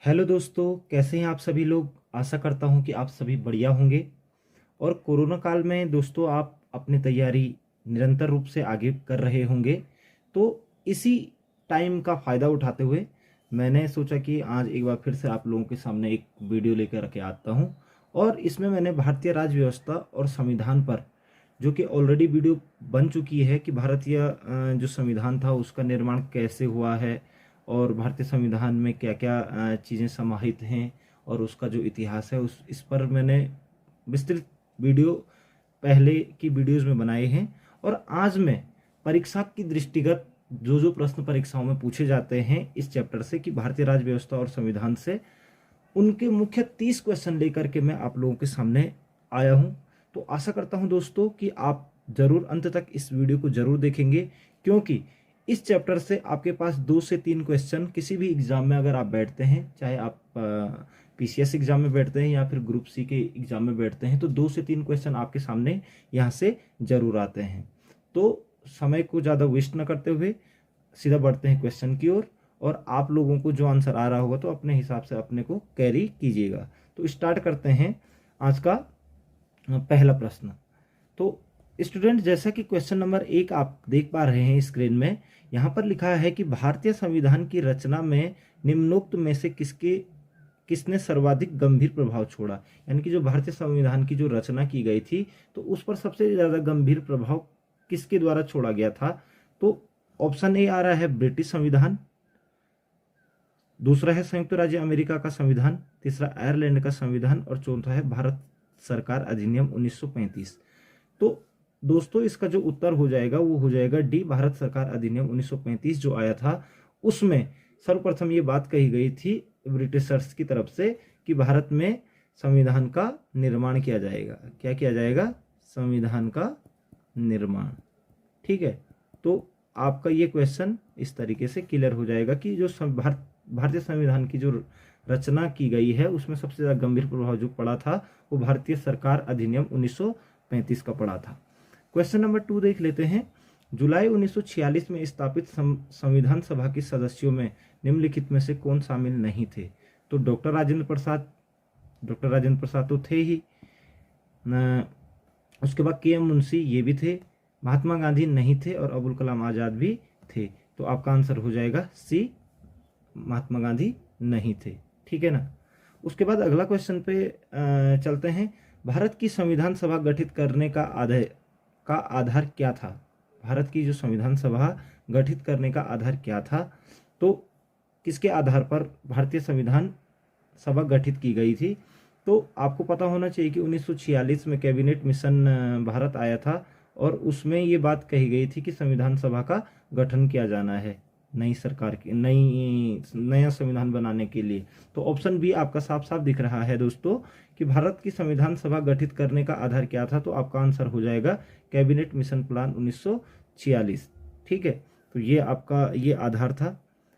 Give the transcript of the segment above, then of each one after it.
Hello दोस्तों, कैसे हैं आप सभी लोग। आशा करता हूं कि आप सभी बढ़िया होंगे। और कोरोना काल में दोस्तों आप अपनी तैयारी निरंतर रूप से आगे कर रहे होंगे। तो इसी टाइम का फ़ायदा उठाते हुए मैंने सोचा कि आज एक बार फिर से आप लोगों के सामने एक वीडियो लेकर के आता हूं। और इसमें मैंने भारतीय राज्य व्यवस्था और संविधान पर, जो कि ऑलरेडी वीडियो बन चुकी है कि भारतीय जो संविधान था उसका निर्माण कैसे हुआ है और भारतीय संविधान में क्या क्या चीज़ें समाहित हैं और उसका जो इतिहास है उस इस पर मैंने विस्तृत वीडियो पहले की वीडियोज़ में बनाए हैं। और आज मैं परीक्षा की दृष्टिगत जो जो प्रश्न परीक्षाओं में पूछे जाते हैं इस चैप्टर से कि भारतीय राज्य व्यवस्था और संविधान से, उनके मुख्य 30 क्वेश्चन लेकर के मैं आप लोगों के सामने आया हूं। तो आशा करता हूं दोस्तों कि आप जरूर अंत तक इस वीडियो को जरूर देखेंगे, क्योंकि इस चैप्टर से आपके पास 2 से 3 क्वेश्चन किसी भी एग्जाम में अगर आप बैठते हैं, चाहे आप पीसीएस एग्जाम में बैठते हैं या फिर ग्रुप सी के एग्जाम में बैठते हैं, तो 2 से 3 क्वेश्चन आपके सामने यहाँ से जरूर आते हैं। तो समय को ज़्यादा वेस्ट न करते हुए सीधा बढ़ते हैं क्वेश्चन की ओर। और आप लोगों को जो आंसर आ रहा होगा तो अपने हिसाब से अपने को कैरी कीजिएगा। तो स्टार्ट करते हैं आज का पहला प्रश्न। तो स्टूडेंट, जैसा कि क्वेश्चन नंबर 1 आप देख पा रहे हैं स्क्रीन में, यहाँ पर लिखा है कि भारतीय संविधान की रचना में निम्नोक्त में से किसने सर्वाधिक गंभीर प्रभाव छोड़ा। यानी कि जो भारतीय संविधान की जो रचना की गई थी तो उस पर सबसे ज्यादा गंभीर प्रभाव किसके द्वारा छोड़ा गया था। तो ऑप्शन ए आ रहा है ब्रिटिश संविधान, दूसरा है संयुक्त राज्य अमेरिका का संविधान, तीसरा आयरलैंड का संविधान और चौथा है भारत सरकार अधिनियम 1935। तो दोस्तों इसका जो उत्तर हो जाएगा वो हो जाएगा डी, भारत सरकार अधिनियम 1935 जो आया था उसमें सर्वप्रथम ये बात कही गई थी ब्रिटिशर्स की तरफ से कि भारत में संविधान का निर्माण किया जाएगा। क्या किया जाएगा? संविधान का निर्माण। ठीक है, तो आपका ये क्वेश्चन इस तरीके से क्लियर हो जाएगा कि जो भारतीय संविधान की जो रचना की गई है उसमें सबसे ज्यादा गंभीर प्रभाव जो पड़ा था वो भारतीय सरकार अधिनियम 1935 का पड़ा था। क्वेश्चन नंबर 2 देख लेते हैं। जुलाई 1946 में स्थापित संविधान सभा के सदस्यों में निम्नलिखित में से कौन शामिल नहीं थे। तो डॉक्टर राजेंद्र प्रसाद तो थे ही, उसके बाद के एम मुंशी ये भी थे, महात्मा गांधी नहीं थे और अबुल कलाम आजाद भी थे। तो आपका आंसर हो जाएगा सी, महात्मा गांधी नहीं थे। ठीक है ना। उसके बाद अगला क्वेश्चन पे चलते हैं। भारत की संविधान सभा गठित करने का आधार क्या था। भारत की जो संविधान सभा गठित करने का आधार क्या था, तो किसके आधार पर भारतीय संविधान सभा गठित की गई थी। तो आपको पता होना चाहिए कि 1946 में कैबिनेट मिशन भारत आया था और उसमें ये बात कही गई थी कि संविधान सभा का गठन किया जाना है नई सरकार की नया संविधान बनाने के लिए। तो ऑप्शन बी आपका साफ साफ दिख रहा है दोस्तों कि भारत की संविधान सभा गठित करने का आधार क्या था। तो आपका आंसर हो जाएगा कैबिनेट मिशन प्लान 1946। ठीक है, तो ये आपका ये आधार था।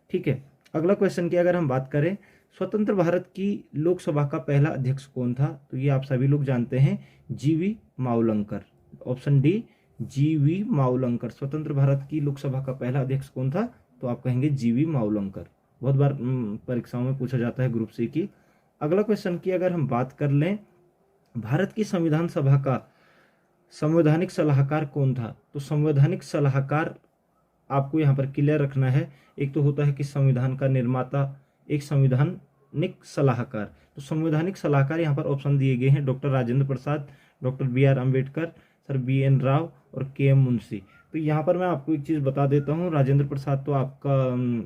ठीक है, अगला क्वेश्चन की अगर हम बात करें, स्वतंत्र भारत की लोकसभा का पहला अध्यक्ष कौन था। तो ये आप सभी लोग जानते हैं, जीवी मावलंकर। ऑप्शन डी, जीवी मावलंकर। स्वतंत्र भारत की लोकसभा का पहला अध्यक्ष कौन था। तो आप कहेंगे जीवी मावलंकर। बहुत बार परीक्षाओं में पूछा जाता है ग्रुप सी की। अगला क्वेश्चन की अगर हम बात कर लें, भारत की संविधान सभा का संवैधानिक सलाहकार कौन था। तो संवैधानिक सलाहकार आपको यहाँ पर क्लियर रखना है। एक तो होता है कि संविधान का निर्माता, एक संवैधानिक सलाहकार। तो संवैधानिक सलाहकार यहाँ पर ऑप्शन दिए गए हैं, doctor Rajendra Prasad, doctor B R Ambedkar, sir B N Rao और के एम मुंशी। तो यहाँ पर मैं आपको एक चीज़ बता देता हूँ, राजेंद्र प्रसाद तो आपका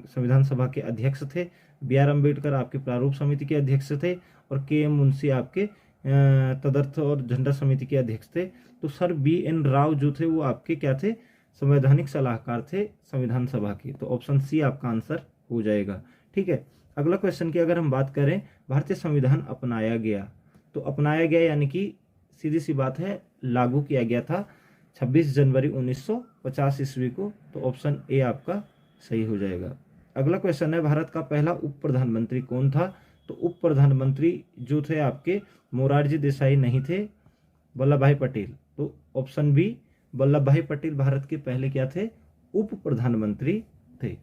संविधान सभा के अध्यक्ष थे, बी आर अम्बेडकर आपके प्रारूप समिति के अध्यक्ष थे और के एम मुंशी आपके तदर्थ और झंडा समिति के अध्यक्ष थे। तो सर बी एन राव जो थे वो आपके क्या थे, संवैधानिक सलाहकार थे संविधान सभा के। तो ऑप्शन सी आपका आंसर हो जाएगा। ठीक है, अगला क्वेश्चन की अगर हम बात करें, भारतीय संविधान अपनाया गया। तो अपनाया गया यानी कि सीधी सी बात है, लागू किया गया था 26 जनवरी 1950 ईस्वी को। तो ऑप्शन ए आपका सही हो जाएगा। अगला क्वेश्चन है, भारत का पहला उप प्रधानमंत्री कौन था। तो उप प्रधानमंत्री जो थे आपके मोरारजी देसाई नहीं थे, वल्लभ भाई पटेल। तो ऑप्शन बी, वल्लभ भाई पटेल भारत के पहले क्या थे, उप प्रधानमंत्री थे।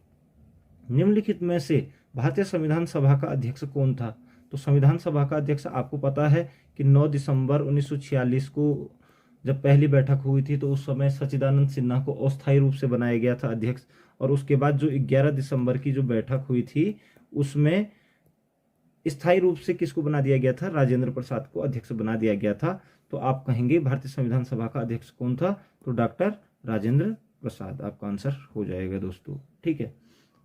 निम्नलिखित में से भारतीय संविधान सभा का अध्यक्ष कौन था? तो संविधान सभा का अध्यक्ष आपको पता है कि 9 दिसंबर 1946 को जब पहली बैठक हुई थी तो उस समय सच्चिदानंद सिन्हा को अस्थायी रूप से बनाया गया था अध्यक्ष, और उसके बाद जो 11 दिसंबर की जो बैठक हुई थी उसमें स्थायी रूप से किसको बना दिया गया था? राजेंद्र प्रसाद को अध्यक्ष बना दिया गया था। तो आप कहेंगे भारतीय संविधान सभा का अध्यक्ष कौन था? तो डॉक्टर राजेंद्र प्रसाद आपका आंसर हो जाएगा दोस्तों। ठीक है,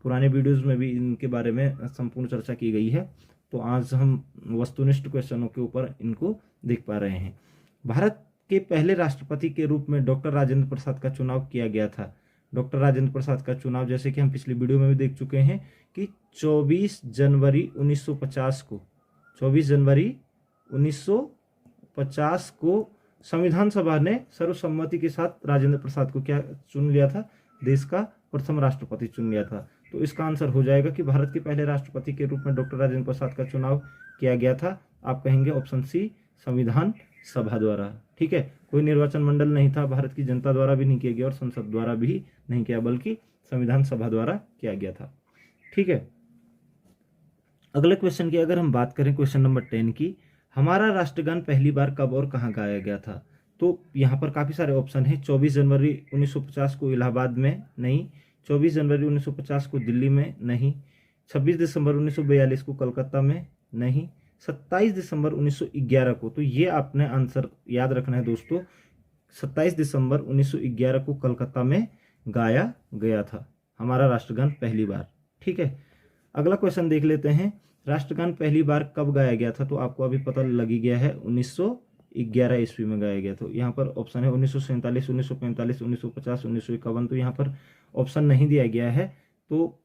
पुराने वीडियोस में भी इनके बारे में संपूर्ण चर्चा की गई है, तो आज हम वस्तुनिष्ठ क्वेश्चनों के ऊपर इनको देख पा रहे हैं। भारत के पहले राष्ट्रपति के रूप में डॉक्टर राजेंद्र प्रसाद का चुनाव किया गया था। डॉक्टर राजेंद्र प्रसाद का चुनाव, जैसे कि हम पिछली वीडियो में भी देख चुके हैं, कि 24 जनवरी 1950 को 24 जनवरी 1950 को संविधान सभा ने सर्वसम्मति के साथ राजेंद्र प्रसाद को क्या चुन लिया था? देश का प्रथम राष्ट्रपति चुन लिया था। तो इसका आंसर हो जाएगा कि भारत के पहले राष्ट्रपति के रूप में डॉक्टर राजेंद्र प्रसाद का चुनाव किया गया था। आप कहेंगे ऑप्शन सी, संविधान सभा द्वारा। ठीक है, कोई निर्वाचन मंडल नहीं था, भारत की जनता द्वारा भी नहीं किया गया और संसद द्वारा भी नहीं किया, बल्कि संविधान सभा द्वारा किया गया था। ठीक है, अगले क्वेश्चन की अगर हम बात करें, क्वेश्चन नंबर 10 की, हमारा राष्ट्रगान पहली बार कब और कहाँ गाया गया था? तो यहाँ पर काफी सारे ऑप्शन हैं। 24 जनवरी 1950 को इलाहाबाद में नहीं, 24 जनवरी 1950 को दिल्ली में नहीं, 26 दिसंबर 1942 को कलकत्ता में नहीं, 27 दिसंबर 1911 को, तो ये आपने आंसर याद रखना है दोस्तों, 27 दिसंबर 1911 को कलकत्ता में गाया गया था हमारा राष्ट्रगान पहली बार। ठीक है, अगला क्वेश्चन देख लेते हैं, राष्ट्रगान पहली बार कब गाया गया था? तो आपको अभी पता लग ही गया है, 1911 ईस्वी में गाया गया। तो यहाँ पर ऑप्शन है 1947, 1945, 1950, 1951, तो यहाँ पर ऑप्शन नहीं दिया गया है। तो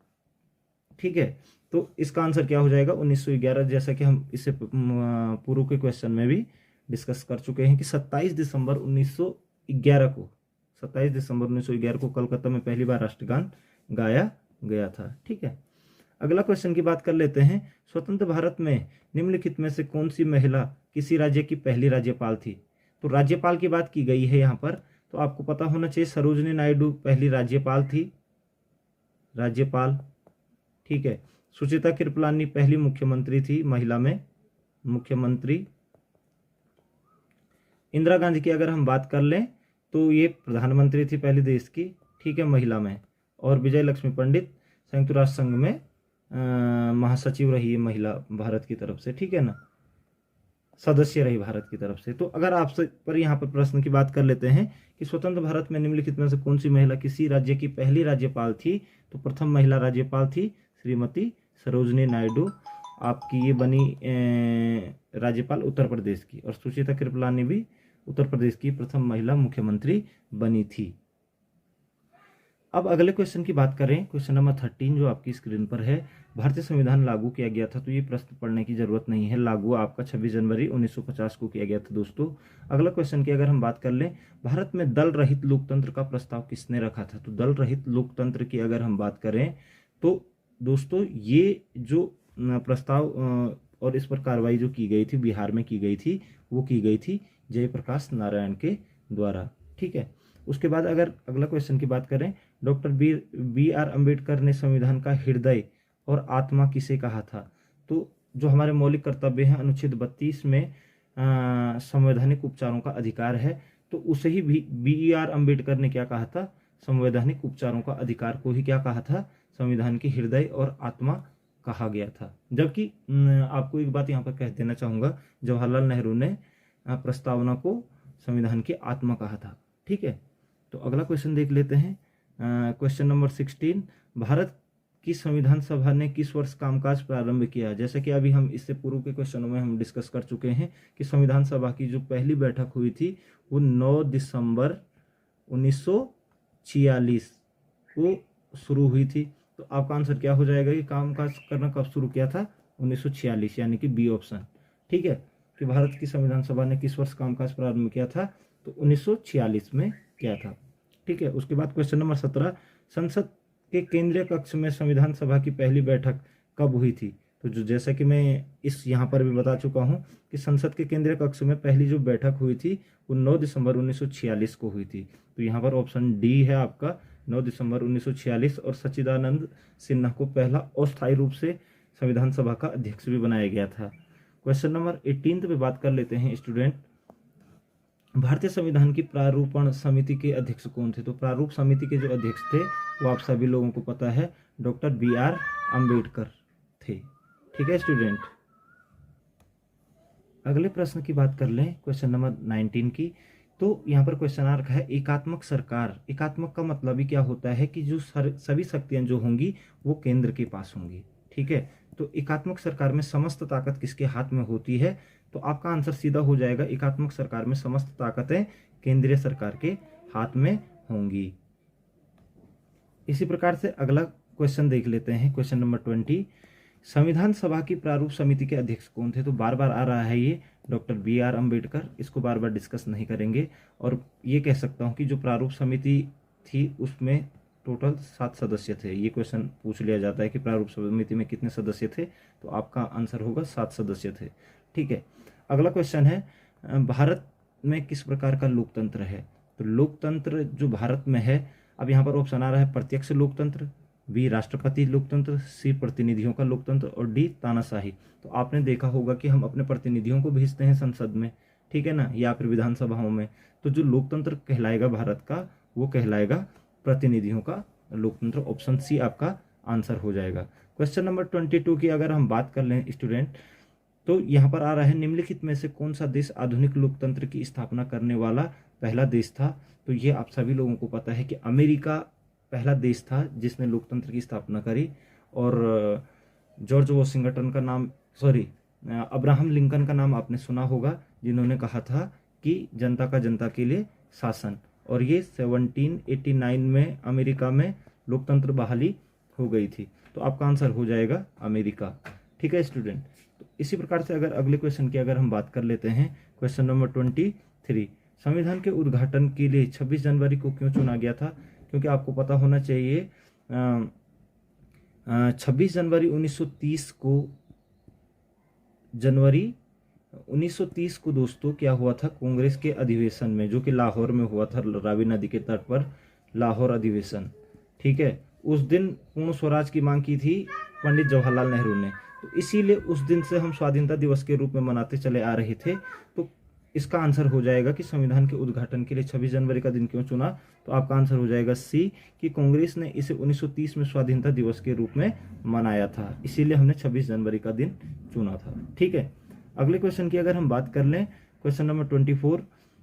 ठीक है, तो इसका आंसर क्या हो जाएगा? 1911, जैसा कि हम इससे पूर्व के क्वेश्चन में भी डिस्कस कर चुके हैं कि 27 दिसंबर 1911 को 27 दिसंबर 1911 को कलकत्ता में पहली बार राष्ट्रगान गाया गया था। ठीक है, अगला क्वेश्चन की बात कर लेते हैं, स्वतंत्र भारत में निम्नलिखित में से कौन सी महिला किसी राज्य की पहली राज्यपाल थी? तो राज्यपाल की बात की गई है यहाँ पर, तो आपको पता होना चाहिए सरोजिनी नायडू पहली राज्यपाल थी, राज्यपाल। ठीक है, सुचिता कृपलानी पहली मुख्यमंत्री थी, महिला में मुख्यमंत्री। इंदिरा गांधी की अगर हम बात कर लें तो ये प्रधानमंत्री थी पहली देश की, ठीक है, महिला में। और विजय लक्ष्मी पंडित संयुक्त राष्ट्र संघ में महासचिव रही है, महिला भारत की तरफ से, ठीक है ना, सदस्य रही भारत की तरफ से। तो अगर आपसे पर यहाँ पर प्रश्न की बात कर लेते हैं कि स्वतंत्र भारत में निम्नलिखित में से कौन सी महिला किसी राज्य की पहली राज्यपाल थी? तो प्रथम महिला राज्यपाल थी श्रीमती सरोजिनी नायडू, आपकी ये बनी राज्यपाल उत्तर प्रदेश की। और सुचिता कृपलानी भी उत्तर प्रदेश की प्रथम महिला मुख्यमंत्री बनी थी। अब अगले क्वेश्चन की बात करें, क्वेश्चन नंबर 13 जो आपकी स्क्रीन पर है, भारतीय संविधान लागू किया गया था? तो ये प्रश्न पढ़ने की जरूरत नहीं है, लागू आपका 26 जनवरी 1950 को किया गया था दोस्तों। अगला क्वेश्चन की अगर हम बात कर लें, भारत में दल रहित लोकतंत्र का प्रस्ताव किसने रखा था? तो दल रहित लोकतंत्र की अगर हम बात करें तो दोस्तों ये जो प्रस्ताव और इस पर कार्रवाई जो की गई थी बिहार में की गई थी, वो की गई थी जयप्रकाश नारायण के द्वारा। ठीक है, उसके बाद अगर अगला क्वेश्चन की बात करें, डॉक्टर बी आर अम्बेडकर ने संविधान का हृदय और आत्मा किसे कहा था? तो जो हमारे मौलिक कर्तव्य हैं अनुच्छेद 32 में संवैधानिक उपचारों का अधिकार है, तो उसे ही बी आर अम्बेडकर ने क्या कहा था? संवैधानिक उपचारों का अधिकार को ही क्या कहा था? संविधान की हृदय और आत्मा कहा गया था। जबकि आपको एक बात यहाँ पर कह देना चाहूँगा, जवाहरलाल नेहरू ने प्रस्तावना को संविधान की आत्मा कहा था। ठीक है, तो अगला क्वेश्चन देख लेते हैं, क्वेश्चन नंबर 16, भारत की संविधान सभा ने किस वर्ष कामकाज प्रारंभ किया? जैसे कि अभी हम इससे पूर्व के क्वेश्चनों में हम डिस्कस कर चुके हैं कि संविधान सभा की जो पहली बैठक हुई थी वो 9 दिसंबर 1946 को शुरू हुई थी। तो आपका आंसर क्या हो जाएगा कि कामकाज करना कब शुरू किया था? 1946, यानी कि बी ऑप्शन। ठीक है, कि भारत की संविधान सभा ने किस वर्ष कामकाज प्रारंभ किया था? तो 1946 में किया था। ठीक है, उसके बाद क्वेश्चन नंबर 17, संसद के केंद्रीय कक्ष में संविधान सभा की पहली बैठक कब हुई थी? तो जो जैसा कि मैं इस यहाँ पर भी बता चुका हूँ कि संसद के केंद्रीय कक्ष में पहली जो बैठक हुई थी वो 9 दिसंबर 1946 को हुई थी। तो यहाँ पर ऑप्शन डी है आपका, 9 दिसंबर 1946। और सच्चिदानंद सिन्हा को पहला अस्थायी रूप से संविधान सभा का अध्यक्ष भी बनाया गया था। क्वेश्चन नंबर 18 पे बात कर लेते हैं स्टूडेंट। भारतीय संविधान की प्रारूपण समिति के अध्यक्ष कौन थे? तो प्रारूप समिति के जो अध्यक्ष थे वो आप सभी लोगों को पता है, डॉक्टर BR अम्बेडकर थे। ठीक है स्टूडेंट, अगले प्रश्न की बात कर लें, क्वेश्चन नंबर 19 की। तो यहाँ पर क्वेश्चन आ रखा है एकात्मक सरकार। एकात्मक का मतलब ही क्या होता है कि जो सभी शक्तियां जो होंगी वो केंद्र के पास होंगी। ठीक है, तो एकात्मक सरकार में समस्त ताकत किसके हाथ में होती है? तो आपका आंसर सीधा हो जाएगा, एकात्मक सरकार में समस्त ताकतें केंद्रीय सरकार के हाथ में होंगी। इसी प्रकार से अगला क्वेश्चन देख लेते हैं, क्वेश्चन नंबर 20। संविधान सभा की प्रारूप समिति के अध्यक्ष कौन थे? तो बार बार आ रहा है ये, डॉक्टर BR अम्बेडकर। इसको बार बार डिस्कस नहीं करेंगे। और ये कह सकता हूँ कि जो प्रारूप समिति थी उसमें टोटल 7 सदस्य थे। ये क्वेश्चन पूछ लिया जाता है कि प्रारूप समिति में कितने सदस्य थे, तो आपका आंसर होगा 7 सदस्य थे। ठीक है, अगला क्वेश्चन है भारत में किस प्रकार का लोकतंत्र है? तो लोकतंत्र जो भारत में है, अब यहाँ पर ऑप्शन आ रहा है प्रत्यक्ष लोकतंत्र, B राष्ट्रपति लोकतंत्र, C प्रतिनिधियों का लोकतंत्र और D तानाशाही। तो आपने देखा होगा कि हम अपने प्रतिनिधियों को भेजते हैं संसद में, ठीक है ना, या फिर विधानसभाओं में। तो जो लोकतंत्र कहलाएगा भारत का वो कहलाएगा प्रतिनिधियों का लोकतंत्र। ऑप्शन C आपका आंसर हो जाएगा। क्वेश्चन नंबर 22 की अगर हम बात कर लें स्टूडेंट, तो यहाँ पर आ रहा है निम्नलिखित में से कौन सा देश आधुनिक लोकतंत्र की स्थापना करने वाला पहला देश था? तो ये आप सभी लोगों को पता है कि अमेरिका पहला देश था जिसने लोकतंत्र की स्थापना करी। और जॉर्ज वॉशिंगटन का नाम, अब्राहम लिंकन का नाम आपने सुना होगा, जिन्होंने कहा था कि जनता का जनता के लिए शासन। और ये 1789 में अमेरिका में लोकतंत्र बहाली हो गई थी। तो आपका आंसर हो जाएगा अमेरिका। ठीक है स्टूडेंट, तो इसी प्रकार से अगर अगले क्वेश्चन की अगर हम बात कर लेते हैं, क्वेश्चन नंबर 23। संविधान के उद्घाटन के लिए 26 जनवरी को क्यों चुना गया था? क्योंकि आपको पता होना चाहिए 26 जनवरी 1930 को दोस्तों क्या हुआ था, कांग्रेस के अधिवेशन में, जो कि लाहौर में हुआ था, रावी नदी के तट पर लाहौर अधिवेशन। ठीक है, उस दिन पूर्ण स्वराज की मांग की थी पंडित जवाहरलाल नेहरू ने। तो इसीलिए उस दिन से हम स्वाधीनता दिवस के रूप में मनाते चले आ रहे थे। तो इसका आंसर हो जाएगा कि संविधान के उद्घाटन के लिए 26 जनवरी का दिन क्यों चुना? तो आपका आंसर हो जाएगा C कि कांग्रेस ने इसे 1930 में स्वाधीनता दिवस के रूप में मनाया था, इसीलिए हमने 26 जनवरी का दिन चुना था। ठीक है, अगले क्वेश्चन की अगर हम बात कर लें, क्वेश्चन नंबर 24।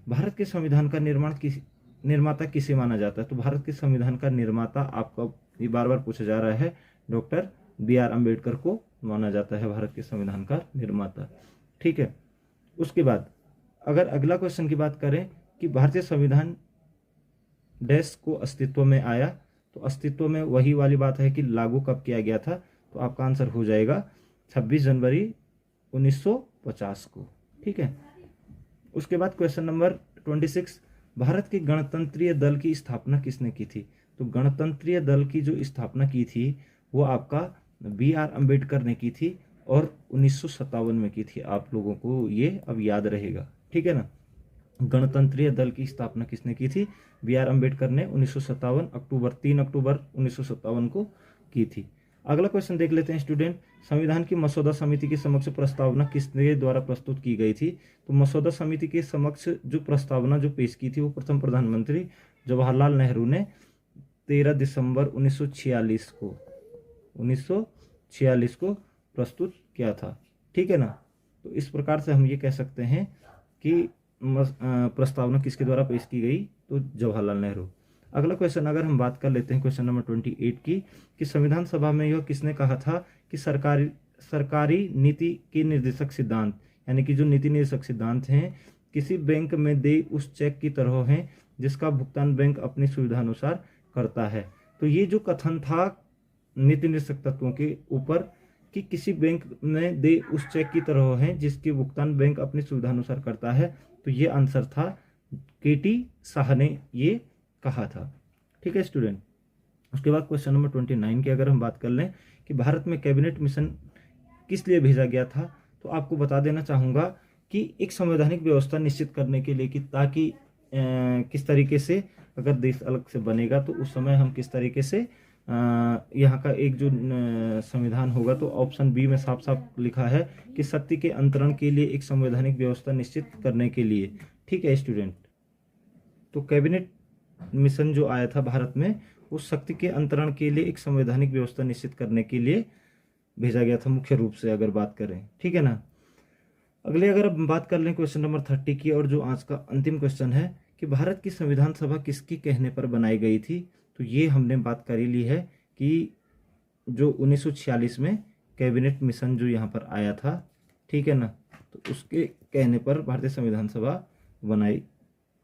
भारत के संविधान का निर्माता किसे माना जाता है? तो भारत के संविधान का निर्माता आपका ये बार बार पूछा जा रहा है, डॉक्टर BR अम्बेडकर को माना जाता है भारत के संविधान का निर्माता। ठीक है, उसके बाद अगर अगला क्वेश्चन की बात करें कि भारतीय संविधान डैश को अस्तित्व में आया, तो अस्तित्व में वही वाली बात है कि लागू कब किया गया था? तो आपका आंसर हो जाएगा 26 जनवरी 1950 को। ठीक है, उसके बाद क्वेश्चन नंबर 26। भारत के गणतंत्रीय दल की स्थापना किसने की थी? तो गणतंत्रीय दल की जो स्थापना की थी वो आपका BR अम्बेडकर ने की थी और 1957 में की थी। आप लोगों को ये अब याद रहेगा। ठीक है ना, गणतंत्रीय दल की स्थापना किसने की थी? BR अम्बेडकर ने 1957 3 अक्टूबर 1957 को की थी। अगला क्वेश्चन देख लेते हैं स्टूडेंट। संविधान की मसौदा समिति के समक्ष प्रस्तावना किसके द्वारा प्रस्तुत की गई थी? तो मसौदा समिति के समक्ष जो प्रस्तावना जो पेश की थी वो प्रथम प्रधानमंत्री जवाहरलाल नेहरू ने 13 दिसंबर 1946 को प्रस्तुत किया था। ठीक है ना, तो इस प्रकार से हम ये कह सकते हैं कि प्रस्तावना किसके द्वारा पेश की गई? तो जवाहरलाल नेहरू। अगला क्वेश्चन अगर हम बात कर लेते हैं, क्वेश्चन नंबर 28 की, कि संविधान सभा में यह किसने कहा था कि सरकारी नीति के निर्देशक सिद्धांत, यानी कि जो नीति निर्देशक सिद्धांत हैं, किसी बैंक में दे उस चेक की तरह हैं जिसका भुगतान बैंक अपनी सुविधानुसार करता है। तो ये जो कथन था नीति निर्देशक तत्वों के ऊपर कि किसी बैंक में दे उस चेक की तरह है जिसके भुगतान बैंक अपनी सुविधानुसार करता है, तो ये आंसर था KT शाह ने ये कहा था। ठीक है स्टूडेंट, उसके बाद क्वेश्चन नंबर 29 की अगर हम बात कर लें कि भारत में कैबिनेट मिशन किस लिए भेजा गया था, तो आपको बता देना चाहूँगा कि एक संवैधानिक व्यवस्था निश्चित करने के लिए कि ताकि किस तरीके से अगर देश अलग से बनेगा तो उस समय हम किस तरीके से यहाँ का एक जो संविधान होगा, तो ऑप्शन बी में साफ साफ लिखा है कि शक्ति के अंतरण के लिए एक संवैधानिक व्यवस्था निश्चित करने के लिए। ठीक है स्टूडेंट, तो कैबिनेट मिशन जो आया था भारत में, उस शक्ति के अंतरण के लिए एक संवैधानिक व्यवस्था निश्चित करने के लिए भेजा गया था मुख्य रूप से, अगर बात करें। ठीक है ना। अगले अगर अब बात कर लें क्वेश्चन नंबर 30 की, और जो आज का अंतिम क्वेश्चन है कि भारत की संविधान सभा किसके कहने पर बनाई गई थी, तो ये हमने बात कर ही ली है कि जो 1946 में कैबिनेट मिशन जो यहाँ पर आया था, ठीक है ना, तो उसके कहने पर भारतीय संविधान सभा बनाई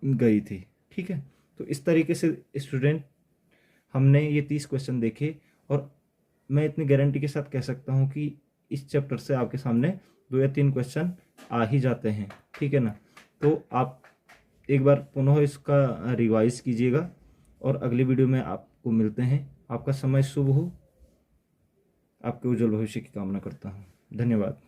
गई थी। ठीक है, तो इस तरीके से स्टूडेंट हमने ये 30 क्वेश्चन देखे, और मैं इतनी गारंटी के साथ कह सकता हूँ कि इस चैप्टर से आपके सामने 2 या 3 क्वेश्चन आ ही जाते हैं। ठीक है ना, तो आप एक बार पुनः इसका रिवाइज कीजिएगा, और अगली वीडियो में आपको मिलते हैं। आपका समय शुभ हो, आपके उज्जवल भविष्य की कामना करता हूँ। धन्यवाद।